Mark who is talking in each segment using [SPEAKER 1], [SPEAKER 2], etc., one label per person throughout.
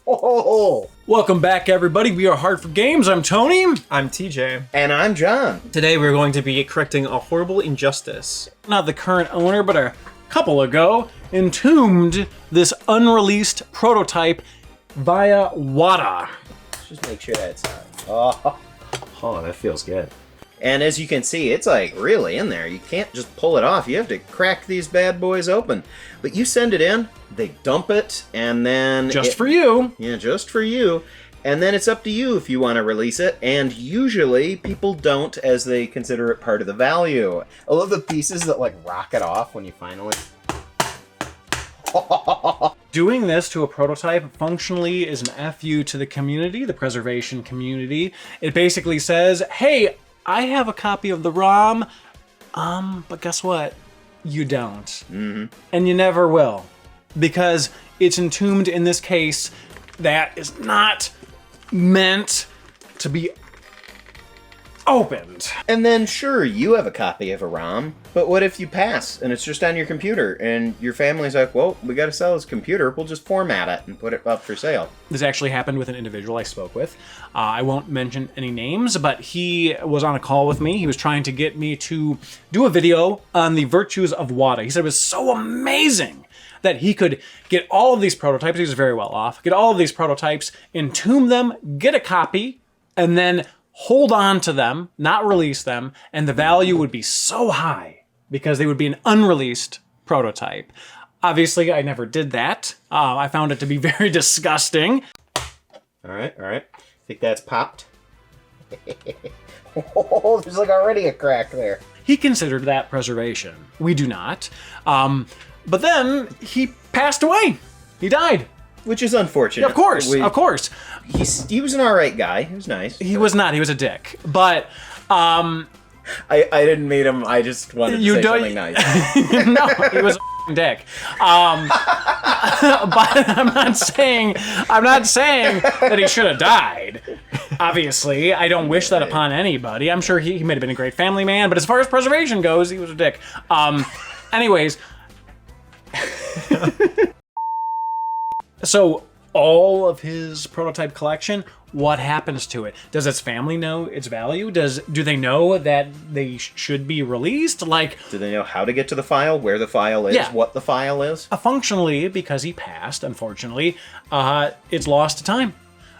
[SPEAKER 1] Oh.
[SPEAKER 2] Welcome back, everybody. We are Hard4Games. I'm Tony.
[SPEAKER 3] I'm TJ.
[SPEAKER 1] And I'm John.
[SPEAKER 3] Today we're going to be correcting a horrible injustice.
[SPEAKER 2] Not the current owner, but a couple ago, entombed this unreleased prototype via WATA.
[SPEAKER 1] Just make sure that's on. Oh, that feels good. And as you can see, it's like really in there. You can't just pull it off. You have to crack these bad boys open. But you send it in, they dump it, and then...
[SPEAKER 2] Just for you.
[SPEAKER 1] Yeah, just for you. And then it's up to you if you want to release it. And usually people don't, as they consider it part of the value. I love the pieces that like rocket off when you finally...
[SPEAKER 2] Doing this to a prototype functionally is an FU to the community, the preservation community. It basically says, hey, I have a copy of the ROM, but guess what? You don't.
[SPEAKER 1] Mm-hmm.
[SPEAKER 2] And you never will. Because it's entombed in this case that is not meant to be opened.
[SPEAKER 1] And then, sure, you have a copy of a ROM, but what if you pass and it's just on your computer and your family's like, well, we gotta sell this computer, we'll just format it and put it up for sale.
[SPEAKER 2] This actually happened with an individual I spoke with. I won't mention any names, but he was on a call with me. He was trying to get me to do a video on the virtues of WATA. He said it was so amazing that he could get all of these prototypes, he was very well off, get all of these prototypes, entomb them, get a copy, and then hold on to them, not release them, and the value would be so high because they would be an unreleased prototype. Obviously, I never did that. I found it to be very disgusting.
[SPEAKER 1] All right. Think that's popped? Oh, there's like already a crack there.
[SPEAKER 2] He considered that preservation. We do not. But then he passed away. He died.
[SPEAKER 1] Which is unfortunate.
[SPEAKER 2] Yeah, of course.
[SPEAKER 1] He was an alright guy. He was nice.
[SPEAKER 2] He was not. He was a dick. But
[SPEAKER 1] I didn't meet him. I just wanted to say something nice.
[SPEAKER 2] No, he was a dick. But I'm not saying that he should have died. Obviously, I don't wish that upon anybody. I'm sure he might have been a great family man, but as far as preservation goes, he was a dick. Anyways. So all of his prototype collection, what happens to it? Does its family know its value? Do they know that they should be released? Like,
[SPEAKER 1] do they know how to get to the file, where the file is, what the file is?
[SPEAKER 2] Functionally, because he passed, unfortunately, it's lost to time.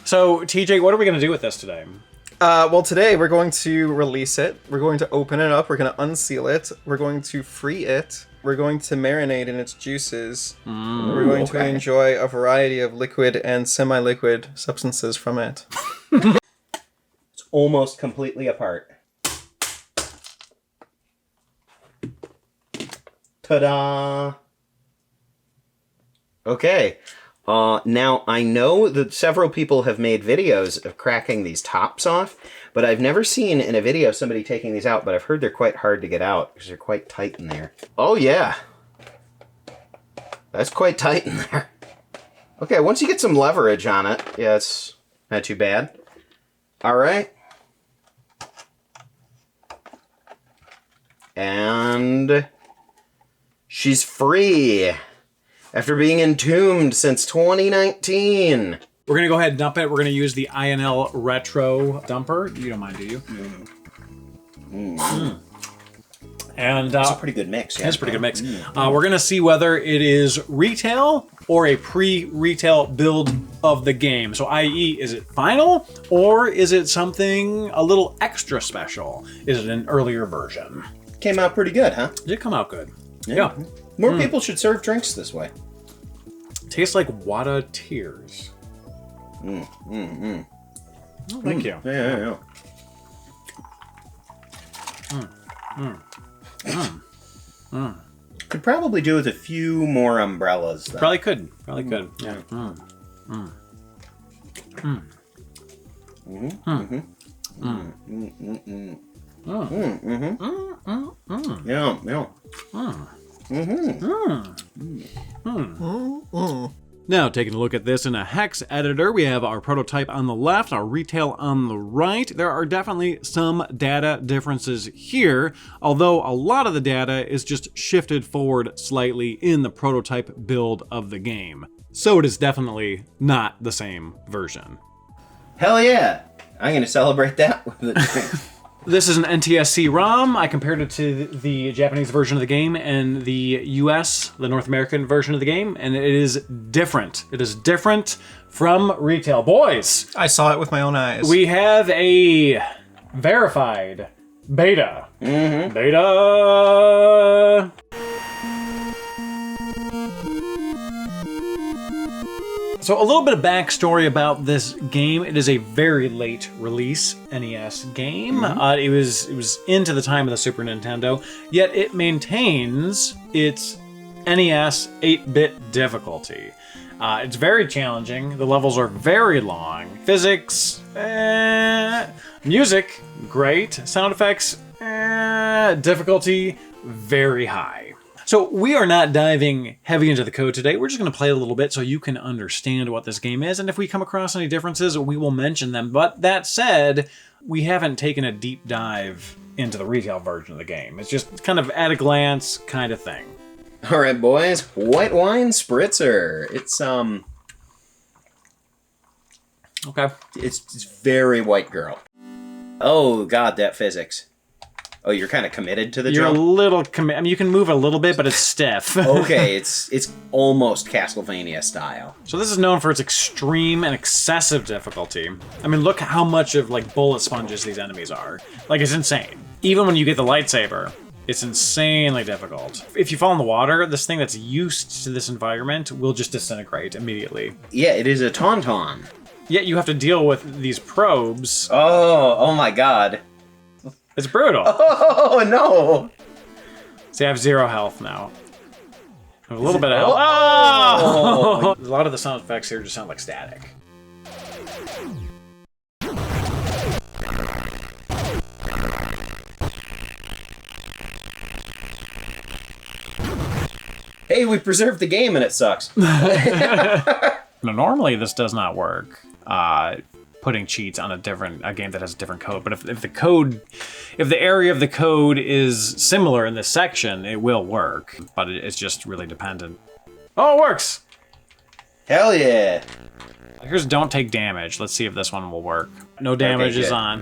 [SPEAKER 2] So, TJ, what are we going to do with this today?
[SPEAKER 3] Well, today we're going to release it. We're going to open it up. We're going to unseal it. We're going to free it. We're going to marinate in its juices. We're going to enjoy a variety of liquid and semi-liquid substances from it.
[SPEAKER 1] It's almost completely apart. Ta-da! Okay. Now, I know that several people have made videos of cracking these tops off, but I've never seen in a video somebody taking these out, but I've heard they're quite hard to get out because they're quite tight in there. Oh, yeah. That's quite tight in there. Okay, once you get some leverage on it, yeah, it's not too bad. All right. And she's free. After being entombed since 2019.
[SPEAKER 2] We're going to go ahead and dump it. We're going to use the INL Retro Dumper. You don't mind, do you? And
[SPEAKER 1] it's a pretty good mix.
[SPEAKER 2] Yeah. It's a pretty good mix. We're going to see whether it is retail or a pre-retail build of the game. So, i.e., is it final or is it something a little extra special? Is it an earlier version?
[SPEAKER 1] Came out pretty good, huh?
[SPEAKER 2] It did come out good. Yeah.
[SPEAKER 1] More people should serve drinks this way.
[SPEAKER 2] Tastes like WATA Tears. Oh, thank you.
[SPEAKER 1] Yeah. Could probably do with a few more umbrellas, though.
[SPEAKER 2] Probably could. Yeah. Now, taking a look at this in a hex editor, we have our prototype on the left, our retail on the right. There are definitely some data differences here, although a lot of the data is just shifted forward slightly in the prototype build of the game. So it is definitely not the same version.
[SPEAKER 1] Hell yeah! I'm gonna celebrate that with a drink.
[SPEAKER 2] This is an NTSC ROM. I compared it to the Japanese version of the game and the US, the North American version of the game, and it is different. It is different from retail. Boys,
[SPEAKER 3] I saw it with my own eyes.
[SPEAKER 2] we have a verified beta. Beta. So a little bit of backstory about this game. It is a very late release NES game. It was into the time of the Super Nintendo, yet it maintains its NES 8-bit difficulty. It's very challenging. The levels are very long. Physics, music, great. Sound effects, difficulty, very high. So we are not diving heavy into the code today. We're just going to play a little bit so you can understand what this game is. And if we come across any differences, we will mention them. But that said, we haven't taken a deep dive into the retail version of the game. It's just kind of at a glance kind of thing.
[SPEAKER 1] All right, boys. White wine spritzer. It's
[SPEAKER 2] Okay.
[SPEAKER 1] it's very white girl. Oh God, that physics. Oh, you're kind of committed to the
[SPEAKER 2] You're
[SPEAKER 1] jump?
[SPEAKER 2] a little I mean, you can move a little bit, but it's stiff.
[SPEAKER 1] Okay, it's almost Castlevania style.
[SPEAKER 2] So this is known for its extreme and excessive difficulty. I mean, look how much of like bullet sponges these enemies are. Like, it's insane. Even when you get the lightsaber, it's insanely difficult. If you fall in the water, this thing that's used to this environment will just disintegrate immediately.
[SPEAKER 1] Yeah, it is a tauntaun.
[SPEAKER 2] Yet you have to deal with these probes.
[SPEAKER 1] Oh my God.
[SPEAKER 2] It's brutal.
[SPEAKER 1] Oh no.
[SPEAKER 2] See, I have 0 health now. I have a little bit of health. Oh! A lot of the sound effects here just sound like static.
[SPEAKER 1] Hey, we preserved the game and it sucks.
[SPEAKER 2] Now, normally this does not work. Putting cheats on a game that has a different code, but if the area of the code is similar in this section, it will work. But it's just really dependent. Oh, it works!
[SPEAKER 1] Hell yeah.
[SPEAKER 2] Here's don't take damage. Let's see if this one will work. No damage is on.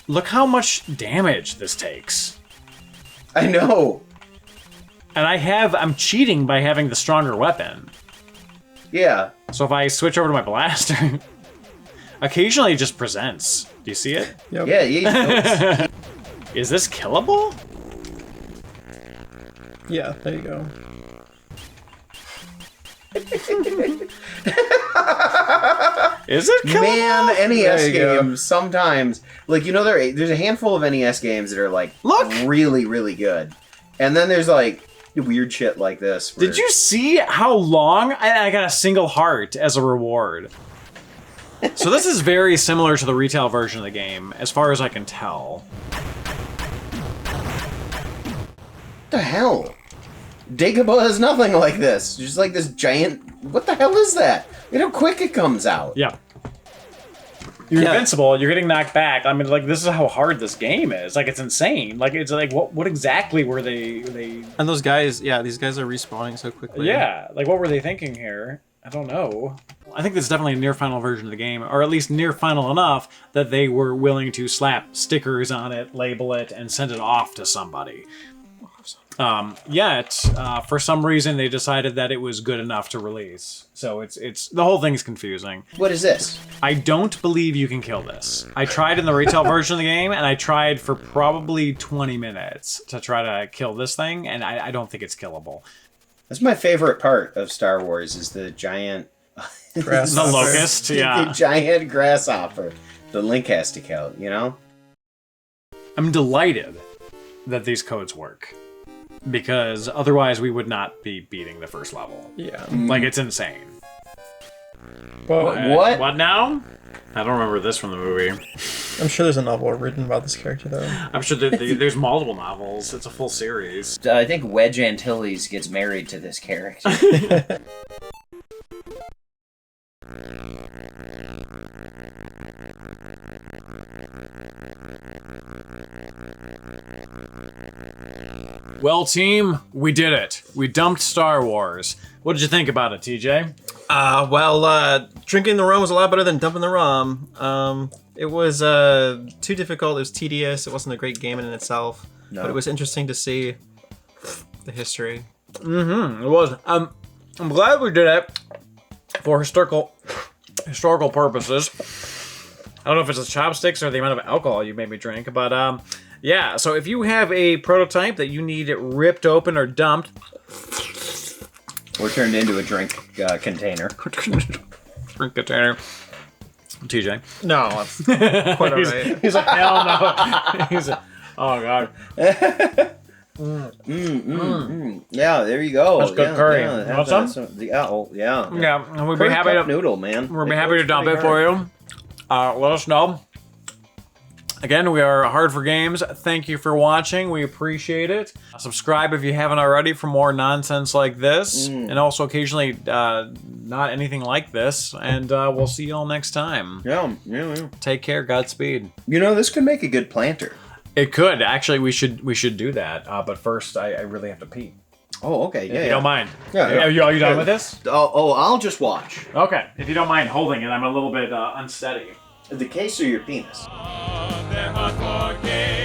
[SPEAKER 2] Look how much damage this takes.
[SPEAKER 1] I know.
[SPEAKER 2] And I'm cheating by having the stronger weapon.
[SPEAKER 1] Yeah.
[SPEAKER 2] So if I switch over to my blaster, occasionally it just presents. Do you see it?
[SPEAKER 3] Yep.
[SPEAKER 1] Yeah, yeah.
[SPEAKER 2] Is this killable?
[SPEAKER 3] Yeah, there you go.
[SPEAKER 2] Is it killable?
[SPEAKER 1] Man, NES
[SPEAKER 3] There you go.
[SPEAKER 1] games sometimes, like, there's a handful of NES games that are like
[SPEAKER 2] Look!
[SPEAKER 1] really, really good, and then there's like weird shit like this. Where...
[SPEAKER 2] Did you see how long? I got a single heart as a reward. So this is very similar to the retail version of the game, as far as I can tell.
[SPEAKER 1] What the hell? Dagobah has nothing like this. Just like this giant. What the hell is that? Look how quick it comes out.
[SPEAKER 2] Yeah. You're invincible, you're getting knocked back. I mean, like, this is how hard this game is. Like, it's insane. Like, it's like, what exactly were they...
[SPEAKER 3] And those guys, yeah, these guys are respawning so quickly.
[SPEAKER 2] Yeah, like, what were they thinking here? I don't know. I think this is definitely a near-final version of the game, or at least near-final enough that they were willing to slap stickers on it, label it, and send it off to somebody. Yet, for some reason, they decided that it was good enough to release. So it's the whole thing's confusing.
[SPEAKER 1] What is this?
[SPEAKER 2] I don't believe you can kill this. I tried in the retail version of the game, and I tried for probably 20 minutes to try to kill this thing, and I don't think it's killable.
[SPEAKER 1] That's my favorite part of Star Wars is the giant...
[SPEAKER 2] The locust, yeah.
[SPEAKER 1] The giant grasshopper that Link has to kill, you know?
[SPEAKER 2] I'm delighted that these codes work. Because otherwise we would not be beating the first level.
[SPEAKER 3] Yeah.
[SPEAKER 2] Like, it's insane.
[SPEAKER 3] Well,
[SPEAKER 1] What?
[SPEAKER 2] What now? I don't remember this from the movie.
[SPEAKER 3] I'm sure there's a novel written about this character, though.
[SPEAKER 2] I'm sure that there's multiple novels. It's a full series.
[SPEAKER 1] I think Wedge Antilles gets married to this character.
[SPEAKER 2] Well, team, we did it. We dumped Star Wars. What did you think about it, TJ?
[SPEAKER 3] Drinking the rum was a lot better than dumping the rum. It was too difficult. It was tedious. It wasn't a great game in itself. No. But it was interesting to see the history.
[SPEAKER 2] Mm-hmm. It was. I'm glad we did it for historical purposes. I don't know if it's the chopsticks or the amount of alcohol you made me drink, but yeah. So if you have a prototype that you need it ripped open or dumped,
[SPEAKER 1] or turned into a drink container.
[SPEAKER 2] Drink container. TJ.
[SPEAKER 3] No, that's quite alright.
[SPEAKER 2] He's like, hell no. He's like, oh god.
[SPEAKER 1] Yeah, there you go.
[SPEAKER 2] That's good curry.
[SPEAKER 1] Yeah,
[SPEAKER 2] Want some?
[SPEAKER 1] Yeah.
[SPEAKER 2] Yeah, and we'd be happy to
[SPEAKER 1] noodle, man.
[SPEAKER 2] We'll be happy to dump it for you. Let us know. Again, we are Hard for Games. Thank you for watching. We appreciate it. Subscribe if you haven't already for more nonsense like this, and also occasionally not anything like this. And we'll see you all next time.
[SPEAKER 1] Yeah.
[SPEAKER 2] Take care. Godspeed.
[SPEAKER 1] You know, this could make a good planter.
[SPEAKER 2] It could actually. We should do that. But first, I really have to pee.
[SPEAKER 1] Oh, okay.
[SPEAKER 2] If you don't mind.
[SPEAKER 1] Yeah.
[SPEAKER 2] Are you done with this?
[SPEAKER 1] Oh, I'll just watch.
[SPEAKER 2] Okay. If you don't mind holding it, I'm a little bit unsteady.
[SPEAKER 1] The case or your penis?
[SPEAKER 4] Hard4Games.